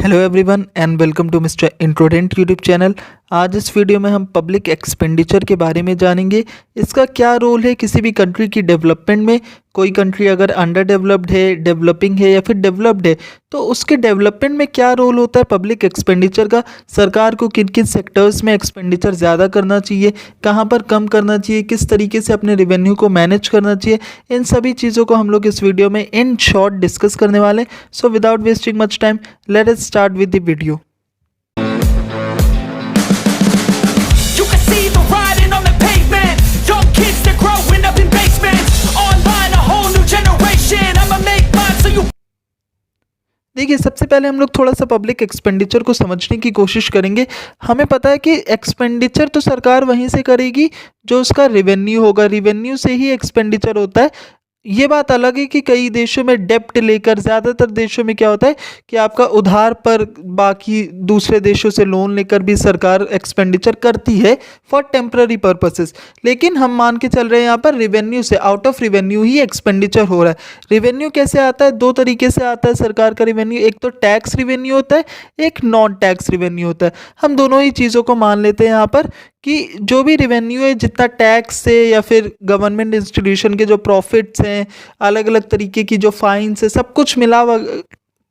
Hello everyone and welcome to mister इंट्रोडेंट YouTube channel. आज इस वीडियो में हम पब्लिक एक्सपेंडिचर के बारे में जानेंगे। इसका क्या रोल है किसी भी कंट्री की डेवलपमेंट में। कोई कंट्री अगर अंडर डेवलप्ड है, डेवलपिंग है या फिर डेवलप्ड है, तो उसके डेवलपमेंट में क्या रोल होता है पब्लिक एक्सपेंडिचर का। सरकार को किन किन सेक्टर्स में एक्सपेंडिचर ज़्यादा करना चाहिए, कहाँ पर कम करना चाहिए, किस तरीके से अपने रेवेन्यू को मैनेज करना चाहिए, इन सभी चीज़ों को हम लोग इस वीडियो में इन शॉर्ट डिस्कस करने वाले हैं। So without wasting much time let us start with the video. देखिए, सबसे पहले हम लोग थोड़ा सा पब्लिक एक्सपेंडिचर को समझने की कोशिश करेंगे। हमें पता है कि एक्सपेंडिचर तो सरकार वहीं से करेगी जो उसका रेवेन्यू होगा, रेवेन्यू से ही एक्सपेंडिचर होता है। ये बात अलग है कि कई देशों में डेप्ट लेकर, ज़्यादातर देशों में क्या होता है कि आपका उधार पर बाकी दूसरे देशों से लोन लेकर भी सरकार एक्सपेंडिचर करती है फॉर टेम्पररी पर्पसेस। लेकिन हम मान के चल रहे हैं यहाँ पर रेवेन्यू से, out of revenue he expenditure हो रहा है। रेवेन्यू कैसे आता है? दो तरीके से आता है सरकार का रेवेन्यू। एक तो टैक्स रेवेन्यू होता है, एक नॉन टैक्स रेवेन्यू होता है। हम दोनों ही चीज़ों को मान लेते हैं यहाँ पर कि जो भी रेवेन्यू है, जितना टैक्स से या फिर गवर्नमेंट इंस्टीट्यूशन के जो प्रॉफिट्स हैं, अलग अलग तरीके की जो फाइन्स है, सब कुछ मिला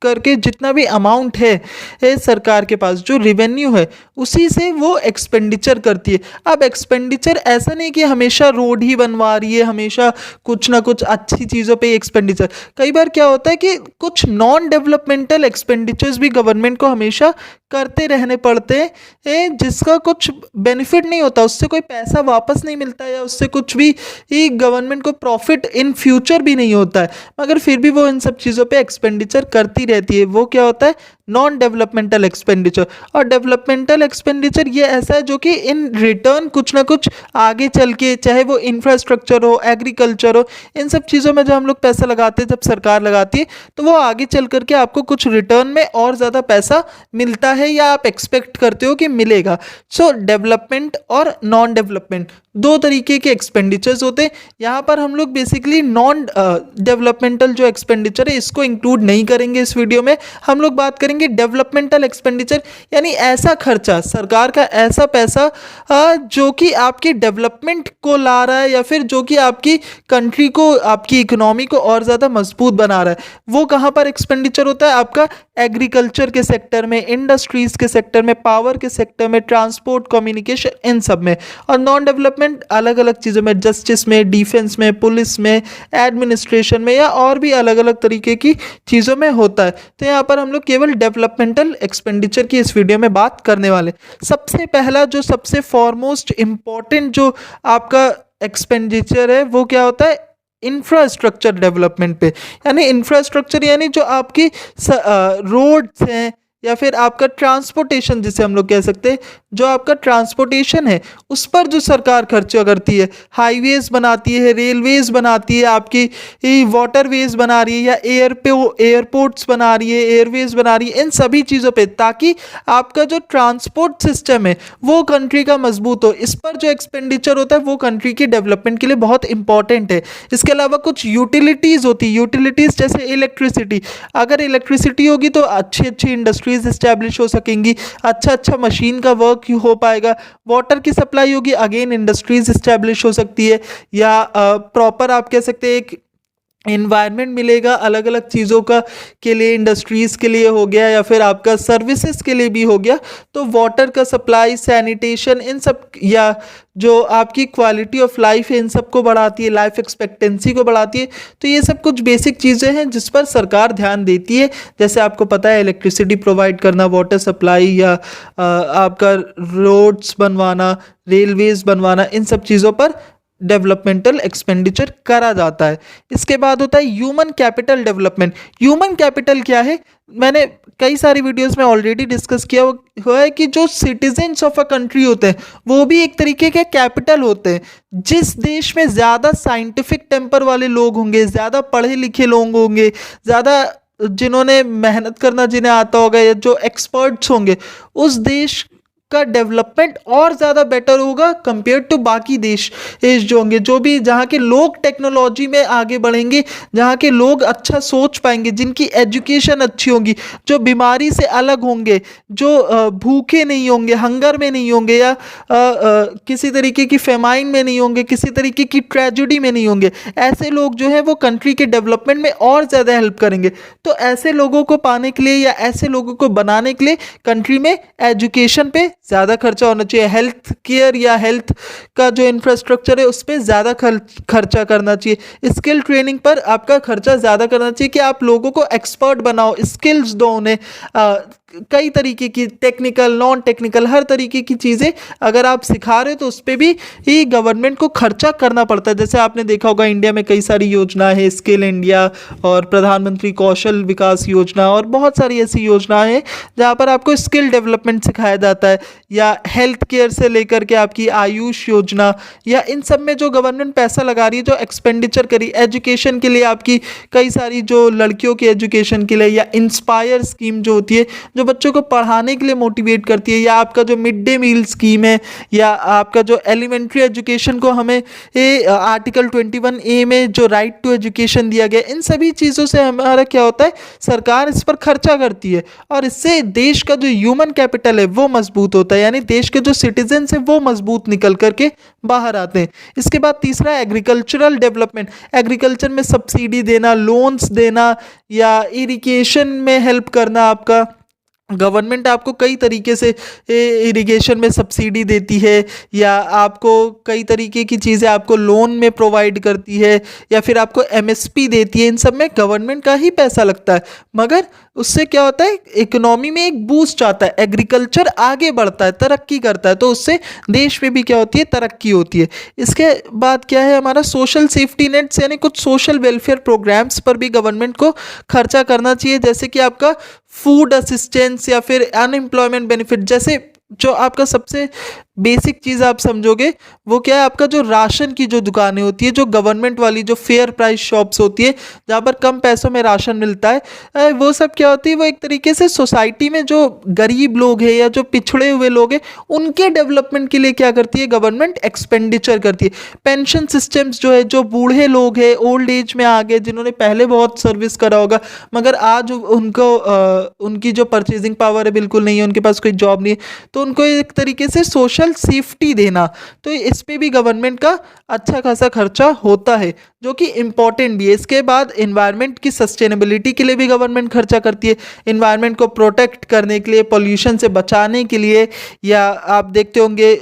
करके जितना भी अमाउंट है सरकार के पास, जो रेवेन्यू है, उसी से वो एक्सपेंडिचर करती है। अब एक्सपेंडिचर ऐसा नहीं कि हमेशा रोड ही बनवा रही है, हमेशा कुछ ना कुछ अच्छी चीज़ों पे एक्सपेंडिचर। कई बार क्या होता है कि कुछ नॉन डेवलपमेंटल एक्सपेंडिचर्स भी गवर्नमेंट को हमेशा करते रहने पड़ते हैं, जिसका कुछ बेनिफिट नहीं होता, उससे कोई पैसा वापस नहीं मिलता या उससे कुछ भी गवर्नमेंट को प्रॉफिट इन फ्यूचर भी नहीं होता है, मगर फिर भी वो इन सब चीज़ों पे एक्सपेंडिचर करती रहती है। वो क्या होता है? Non developmental expenditure. और डेवलपमेंटल एक्सपेंडिचर ये ऐसा है जो कि इन रिटर्न कुछ ना कुछ आगे चल के, चाहे वो इंफ्रास्ट्रक्चर हो, एग्रीकल्चर हो, इन सब चीज़ों में जब हम लोग पैसा लगाते हैं, जब सरकार लगाती है, तो वो आगे चल करके आपको कुछ रिटर्न में और ज़्यादा पैसा मिलता है या आप एक्सपेक्ट करते हो कि मिलेगा। सो डेवलपमेंट और नॉन डेवलपमेंट दो तरीके के एक्सपेंडिचर्स होते हैं। यहाँ पर हम लोग बेसिकली नॉन डेवलपमेंटल जो एक्सपेंडिचर है इसको इंक्लूड नहीं करेंगे इस वीडियो में। हम लोग बात करेंगे डेवलपमेंटल एक्सपेंडिचर, यानी ऐसा खर्चा, सरकार का ऐसा पैसा जो कि आपकी डेवलपमेंट को ला रहा है या फिर जो कि आपकी कंट्री को, आपकी इकोनॉमी को और ज़्यादा मजबूत बना रहा है। वो कहाँ पर एक्सपेंडिचर होता है? आपका एग्रीकल्चर के सेक्टर में, इंडस्ट्रीज के सेक्टर में, पावर के सेक्टर में, ट्रांसपोर्ट, कम्युनिकेशन, इन सब में। और नॉन डेवलपमेंट अलग अलग चीज़ों में, जस्टिस में, डिफेंस में, पुलिस में, एडमिनिस्ट्रेशन में, या और भी अलग अलग तरीके की चीज़ों में होता है। तो यहाँ पर हम लोग केवल डेवलपमेंटल एक्सपेंडिचर की इस वीडियो में बात करने वाले। सबसे पहला जो सबसे फॉरमोस्ट इम्पॉर्टेंट जो आपका एक्सपेंडिचर है वो क्या होता है? इंफ्रास्ट्रक्चर डेवलपमेंट पे। यानी इंफ्रास्ट्रक्चर यानी जो आपकी रोड्स हैं या फिर आपका ट्रांसपोर्टेशन, जिसे हम लोग कह सकते हैं, जो आपका ट्रांसपोर्टेशन है उस पर जो सरकार खर्चा करती है, हाईवेज बनाती है, रेलवेज बनाती है, आपकी वाटरवेज बना रही है, या एयरपोर्ट्स बना रही है, एयरवेज बना रही है, इन सभी चीज़ों पे, ताकि आपका जो ट्रांसपोर्ट सिस्टम है वो कंट्री का मजबूत हो। इस पर जो एक्सपेंडिचर होता है वो कंट्री की डेवलपमेंट के लिए बहुत इंपॉर्टेंट है। इसके अलावा कुछ यूटिलिटीज़ होती है, यूटिलिटीज़ जैसे इलेक्ट्रिसिटी। अगर इलेक्ट्रिसिटी होगी तो अच्छी अच्छी इंडस्ट्रीज एस्टैब्लिश हो सकेंगी, अच्छा मशीन का वर्क हो पाएगा। वाटर की सप्लाई होगी, अगेन इंडस्ट्रीज एस्टैब्लिश हो सकती है, या प्रॉपर आप कह सकते हैं एक इन्वायरमेंट मिलेगा अलग अलग चीज़ों का के लिए, इंडस्ट्रीज़ के लिए हो गया या फिर आपका सर्विसेज के लिए भी हो गया। तो वाटर का सप्लाई, सैनिटेशन, इन सब, या जो आपकी क्वालिटी ऑफ लाइफ है, इन सब को बढ़ाती है, लाइफ एक्सपेक्टेंसी को बढ़ाती है। तो ये सब कुछ बेसिक चीज़ें हैं जिस पर सरकार ध्यान देती है। जैसे आपको पता है इलेक्ट्रिसिटी प्रोवाइड करना, वाटर सप्लाई, या आपका रोड्स बनवाना, रेलवेज बनवाना, इन सब चीज़ों पर डेवलपमेंटल एक्सपेंडिचर करा जाता है। इसके बाद होता है human capital development. Human capital क्या है? मैंने कई सारी वीडियोस में ऑलरेडी डिस्कस किया हुआ है कि जो सिटीजन्स ऑफ अ कंट्री होते हैं वो भी एक तरीके के कैपिटल होते हैं। जिस देश में ज़्यादा साइंटिफिक टेम्पर वाले लोग होंगे, ज़्यादा पढ़े लिखे लोग होंगे, ज़्यादा जिन्होंने मेहनत करना जिन्हें आता होगा, या जो एक्सपर्ट्स होंगे, उस देश का डेवलपमेंट और ज़्यादा बेटर होगा कंपेयर टू बाकी देश जो होंगे, जो भी जहाँ के लोग टेक्नोलॉजी में आगे बढ़ेंगे, जहाँ के लोग अच्छा सोच पाएंगे, जिनकी एजुकेशन अच्छी होगी, जो बीमारी से अलग होंगे, जो भूखे नहीं होंगे, हंगर में नहीं होंगे, या किसी तरीके की फेमाइन में नहीं होंगे, किसी तरीके की ट्रेजेडी में नहीं होंगे। ऐसे लोग जो है वो कंट्री के डेवलपमेंट में और ज़्यादा हेल्प करेंगे। तो ऐसे लोगों को पाने के लिए या ऐसे लोगों को बनाने के लिए कंट्री में एजुकेशन पे ज़्यादा खर्चा होना चाहिए, हेल्थ केयर या हेल्थ का जो इंफ्रास्ट्रक्चर है उस पर ज़्यादा खर्चा करना चाहिए, स्किल ट्रेनिंग पर आपका खर्चा ज़्यादा करना चाहिए कि आप लोगों को एक्सपर्ट बनाओ, स्किल्स दो उन्हें, कई तरीके की टेक्निकल नॉन टेक्निकल हर तरीके की चीज़ें अगर आप सिखा रहे हो तो उस पर भी ही गवर्नमेंट को खर्चा करना पड़ता है। जैसे आपने देखा होगा इंडिया में कई सारी योजना है, स्किल इंडिया और प्रधानमंत्री कौशल विकास योजना और बहुत सारी ऐसी योजनाएं हैं जहाँ पर आपको स्किल डेवलपमेंट सिखाया जाता है, या हेल्थ केयर से लेकर के आपकी आयुष योजना, या इन सब में जो गवर्नमेंट पैसा लगा रही है, जो एक्सपेंडिचर करी एजुकेशन के लिए, आपकी कई सारी जो लड़कियों की एजुकेशन के लिए, या इंस्पायर स्कीम जो होती है जो बच्चों को पढ़ाने के लिए मोटिवेट करती है, या आपका जो मिड डे मील स्कीम है, या आपका जो एलिमेंट्री एजुकेशन को हमें आर्टिकल 21A में जो राइट टू एजुकेशन दिया गया, इन सभी चीज़ों से हमारा क्या होता है, सरकार इस पर खर्चा करती है और इससे देश का जो ह्यूमन कैपिटल है वो मजबूत होता है, यानी देश के जो सिटीजन्स हैं वो मजबूत निकल करके बाहर आते हैं। इसके बाद तीसरा एग्रीकल्चरल डेवलपमेंट, एग्रीकल्चर में सब्सिडी देना, लोन्स देना, या इरिगेशन में हेल्प करना। आपका गवर्नमेंट आपको कई तरीके से इरिगेशन में सब्सिडी देती है, या आपको कई तरीके की चीज़ें आपको लोन में प्रोवाइड करती है, या फिर आपको एमएसपी देती है। इन सब में गवर्नमेंट का ही पैसा लगता है, मगर उससे क्या होता है, इकोनॉमी में एक बूस्ट आता है, एग्रीकल्चर आगे बढ़ता है, तरक्की करता है, तो उससे देश में भी क्या होती है, तरक्की होती है। इसके बाद क्या है हमारा सोशल सेफ्टी नेट्स, यानी कुछ सोशल वेलफेयर प्रोग्राम्स पर भी गवर्नमेंट को खर्चा करना चाहिए, जैसे कि आपका फूड असिस्टेंस या फिर अनएम्प्लॉयमेंट बेनिफिट। जैसे जो आपका सबसे बेसिक चीज़ आप समझोगे वो क्या है, आपका जो राशन की जो दुकानें होती है, जो गवर्नमेंट वाली जो फेयर प्राइस शॉप्स होती है जहाँ पर कम पैसों में राशन मिलता है, वो सब क्या होती है, वो एक तरीके से सोसाइटी में जो गरीब लोग हैं या जो पिछड़े हुए लोग हैं उनके डेवलपमेंट के लिए क्या करती है, गवर्नमेंट एक्सपेंडिचर करती है। पेंशन सिस्टम्स जो है, जो बूढ़े लोग हैं, ओल्ड एज में आ गए, जिन्होंने पहले बहुत सर्विस करा होगा मगर आज उनको उनकी जो परचेजिंग पावर है बिल्कुल नहीं है, उनके पास कोई जॉब नहीं है, तो उनको एक तरीके से सोशल सेफ्टी देना, तो इस पे भी गवर्नमेंट का अच्छा खासा खर्चा होता है जो कि इम्पोर्टेंट भी है। इसके बाद एनवायरनमेंट की सस्टेनेबिलिटी के लिए भी गवर्नमेंट खर्चा करती है, एनवायरनमेंट को प्रोटेक्ट करने के लिए, पोल्यूशन से बचाने के लिए, या आप देखते होंगे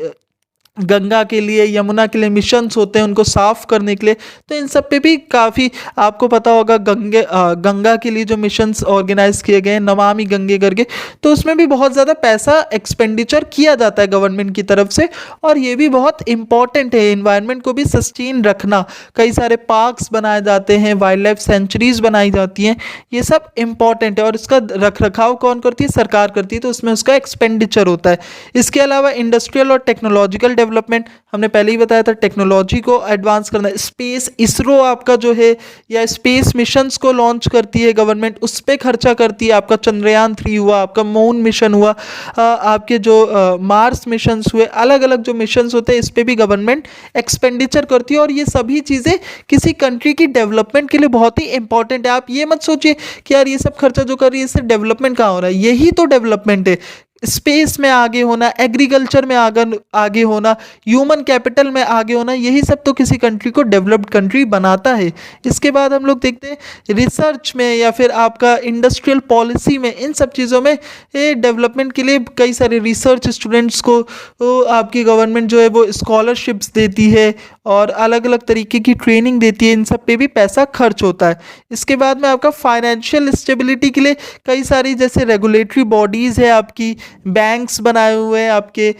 गंगा के लिए, यमुना के लिए मिशंस होते हैं उनको साफ करने के लिए, तो इन सब पे भी काफ़ी आपको पता होगा गंगा के लिए जो मिशंस ऑर्गेनाइज किए गए हैं, नमामि गंगे करके, तो उसमें भी बहुत ज़्यादा पैसा एक्सपेंडिचर किया जाता है गवर्नमेंट की तरफ से, और ये भी बहुत इंपॉर्टेंट है एनवायरनमेंट को भी सस्टेन रखना। कई सारे पार्क्स बनाए जाते हैं, वाइल्ड लाइफ सेंचुरीज बनाई जाती हैं, ये सब इंपॉर्टेंट है और इसका रख रखाव कौन करती है, सरकार करती है, तो उसमें उसका एक्सपेंडिचर होता है। इसके अलावा इंडस्ट्रियल और टेक्नोलॉजिकल डेवलपमेंट, हमने पहले ही बताया था, टेक्नोलॉजी को एडवांस करना, स्पेस, इसरो आपका जो है या स्पेस मिशंस को लॉन्च करती है गवर्नमेंट, उस पर खर्चा करती है। आपका चंद्रयान 3 हुआ, आपका मून मिशन हुआ, आपके जो मार्स मिशंस हुए, अलग अलग जो मिशंस होते हैं इस पर भी गवर्नमेंट एक्सपेंडिचर करती है, और ये सभी चीज़ें किसी कंट्री की डेवलपमेंट के लिए बहुत ही इंपॉर्टेंट है। आप ये मत सोचिए कि यार ये सब खर्चा जो कर रही है इससे डेवलपमेंट कहाँ हो रहा है, यही तो डेवलपमेंट है। स्पेस में आगे होना, एग्रीकल्चर में आगे होना, ह्यूमन कैपिटल में आगे होना, यही सब तो किसी कंट्री को डेवलप्ड कंट्री बनाता है। इसके बाद हम लोग देखते हैं रिसर्च में या फिर आपका इंडस्ट्रियल पॉलिसी में, इन सब चीज़ों में डेवलपमेंट के लिए कई सारे रिसर्च स्टूडेंट्स को आपकी गवर्नमेंट जो है वो स्कॉलरशिप्स देती है और अलग अलग तरीके की ट्रेनिंग देती है, इन सब पे भी पैसा खर्च होता है। इसके बाद में आपका फाइनेंशियल स्टेबिलिटी के लिए कई सारी जैसे रेगुलेटरी बॉडीज़ है, आपकी बैंक्स बनाए हुए हैं, आपके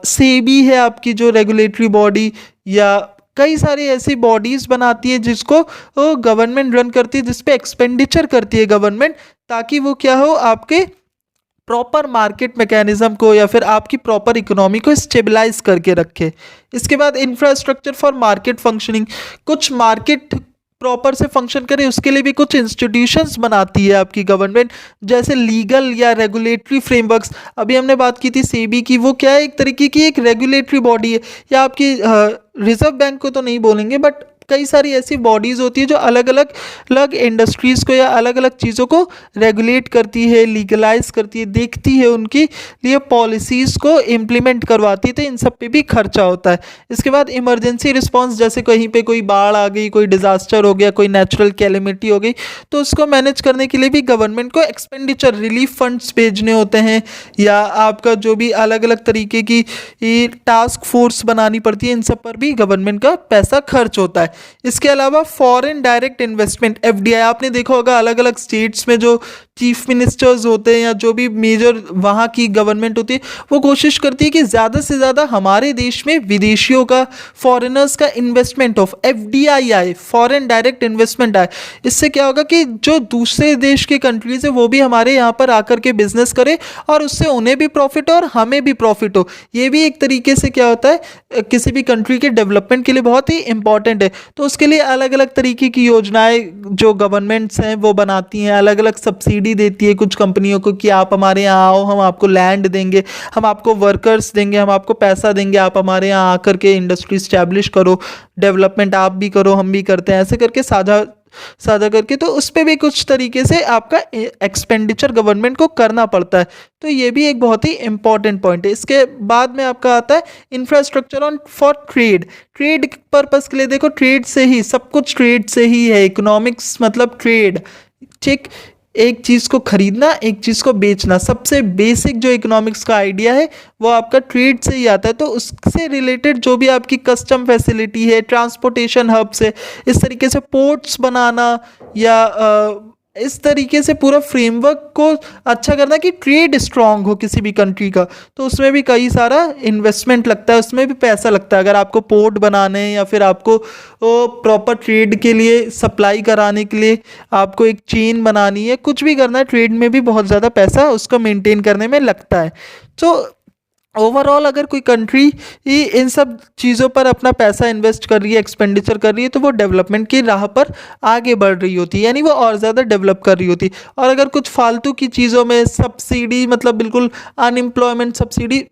सेबी है आपकी जो रेगुलेटरी बॉडी, या कई सारी ऐसी बॉडीज़ बनाती है जिसको गवर्नमेंट रन करती है, जिस पे एक्सपेंडिचर करती है गवर्नमेंट, ताकि वो क्या हो, आपके प्रॉपर मार्केट मैकेनिज्म को या फिर आपकी प्रॉपर इकोनॉमी को स्टेबलाइज करके रखे। इसके बाद इंफ्रास्ट्रक्चर फॉर मार्केट फंक्शनिंग, कुछ मार्केट प्रॉपर से फंक्शन करे उसके लिए भी कुछ इंस्टीट्यूशंस बनाती है आपकी गवर्नमेंट, जैसे लीगल या रेगुलेटरी फ्रेमवर्क्स। अभी हमने बात की थी सेबी की, वो क्या है, एक तरीके की एक रेगुलेटरी बॉडी है, या आपकी रिजर्व बैंक को तो नहीं बोलेंगे, बट कई सारी ऐसी बॉडीज़ होती है जो अलग अलग इंडस्ट्रीज़ को या अलग अलग चीज़ों को रेगुलेट करती है, लीगलाइज करती है, देखती है, उनकी लिए पॉलिसीज़ को इम्प्लीमेंट करवाती है। तो इन सब पे भी खर्चा होता है। इसके बाद इमरजेंसी रिस्पांस, जैसे कहीं पे कोई बाढ़ आ गई, कोई डिज़ास्टर हो गया, कोई नेचुरल कैलेमिटी हो गई, तो उसको मैनेज करने के लिए भी गवर्नमेंट को एक्सपेंडिचर रिलीफ फंड्स भेजने होते हैं, या आपका जो भी अलग अलग तरीके की टास्क फोर्स बनानी पड़ती है, इन सब पर भी गवर्नमेंट का पैसा खर्च होता है। इसके अलावा फॉरेन डायरेक्ट इन्वेस्टमेंट एफडीआई, आपने देखा होगा अलग अलग स्टेट्स में जो चीफ मिनिस्टर्स होते हैं या जो भी मेजर वहाँ की गवर्नमेंट होती है, वो कोशिश करती है कि ज़्यादा से ज़्यादा हमारे देश में विदेशियों का, फॉरेनर्स का इन्वेस्टमेंट ऑफ एफडीआई आए, फॉरेन डायरेक्ट इन्वेस्टमेंट आए। इससे क्या होगा कि जो दूसरे देश के कंट्रीज है वो भी हमारे यहाँ पर आकर के बिजनेस करे, और उससे उन्हें भी प्रॉफिट हो और हमें भी प्रॉफिट हो। ये भी एक तरीके से क्या होता है, किसी भी कंट्री के डेवलपमेंट के लिए बहुत ही इंपॉर्टेंट है। तो उसके लिए अलग अलग तरीके की योजनाएं जो गवर्नमेंट्स हैं वो बनाती हैं, अलग अलग सब्सिडी देती है कुछ कंपनियों को कि आप हमारे यहाँ आओ, हम आपको लैंड देंगे, हम आपको वर्कर्स देंगे, हम आपको पैसा देंगे, आप हमारे यहाँ आकर के इंडस्ट्री स्टैब्लिश करो, डेवलपमेंट आप भी करो, हम भी करते हैं, ऐसे करके साझा साझा करके। तो उस पर भी कुछ तरीके से आपका एक्सपेंडिचर गवर्नमेंट को करना पड़ता है। तो ये भी एक बहुत ही इंपॉर्टेंट पॉइंट है। इसके बाद में आपका आता है infrastructure on for trade. Trade purpose के लिए देखो, ट्रेड से ही सब कुछ, ट्रेड से ही है। इकोनॉमिक्स मतलब ट्रेड, ठीक, एक चीज़ को खरीदना, एक चीज़ को बेचना। सबसे बेसिक जो इकोनॉमिक्स का आइडिया है वो आपका ट्रेड से ही आता है। तो उससे रिलेटेड जो भी आपकी कस्टम फैसिलिटी है, ट्रांसपोर्टेशन हब्स है, इस तरीके से पोर्ट्स बनाना, या इस तरीके से पूरा फ्रेमवर्क को अच्छा करना कि ट्रेड स्ट्रांग हो किसी भी कंट्री का। तो उसमें भी कई सारा इन्वेस्टमेंट लगता है, उसमें भी पैसा लगता है। अगर आपको पोर्ट बनाने या फिर आपको प्रॉपर ट्रेड के लिए सप्लाई कराने के लिए आपको एक चेन बनानी है, कुछ भी करना है, ट्रेड में भी बहुत ज़्यादा पैसा उसको मेंटेन करने में लगता है। तो ओवरऑल अगर कोई कंट्री इन सब चीज़ों पर अपना पैसा इन्वेस्ट कर रही है, एक्सपेंडिचर कर रही है, तो वो डेवलपमेंट की राह पर आगे बढ़ रही होती है, यानी वो और ज़्यादा डेवलप कर रही होती है। और अगर कुछ फालतू की चीज़ों में सब्सिडी, मतलब बिल्कुल अनएम्प्लॉयमेंट सब्सिडी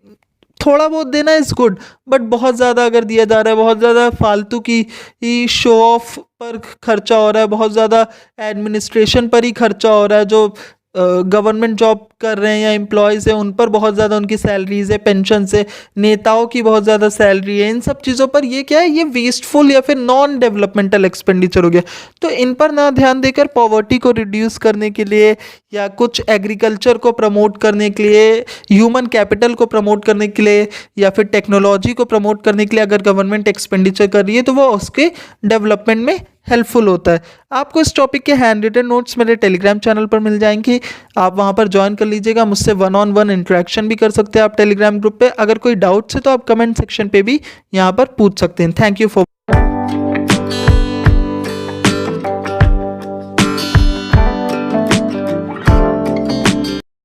थोड़ा बहुत देना इज़ गुड, बट बहुत ज़्यादा अगर दिया जा रहा है, बहुत ज़्यादा फालतू की शो ऑफ पर खर्चा हो रहा है, बहुत ज़्यादा एडमिनिस्ट्रेशन पर ही खर्चा हो रहा है, जो गवर्नमेंट जॉब कर रहे हैं या एम्प्लॉयज़ हैं उन पर बहुत ज़्यादा उनकी सैलरीज है, पेंशन से, नेताओं की बहुत ज़्यादा सैलरी है, इन सब चीज़ों पर ये क्या है, ये वेस्टफुल या फिर नॉन डेवलपमेंटल एक्सपेंडिचर हो गया। तो इन पर ना ध्यान देकर पॉवर्टी को रिड्यूस करने के लिए, या कुछ एग्रीकल्चर को प्रमोट करने के लिए, ह्यूमन कैपिटल को प्रमोट करने के लिए, या फिर टेक्नोलॉजी को प्रमोट करने के लिए अगर गवर्नमेंट एक्सपेंडिचर कर रही है तो वो उसके डेवलपमेंट में हेल्पफुल होता है। आपको इस टॉपिक के हैंड रिटन नोट्स मेरे टेलीग्राम चैनल पर मिल जाएंगे, आप वहां पर ज्वाइन कर लीजिएगा। मुझसे 1-on-1 इंटरेक्शन भी कर सकते हैं आप टेलीग्राम ग्रुप पे। अगर कोई डाउट्स है तो आप कमेंट सेक्शन पे भी यहाँ पर पूछ सकते हैं। Thank you for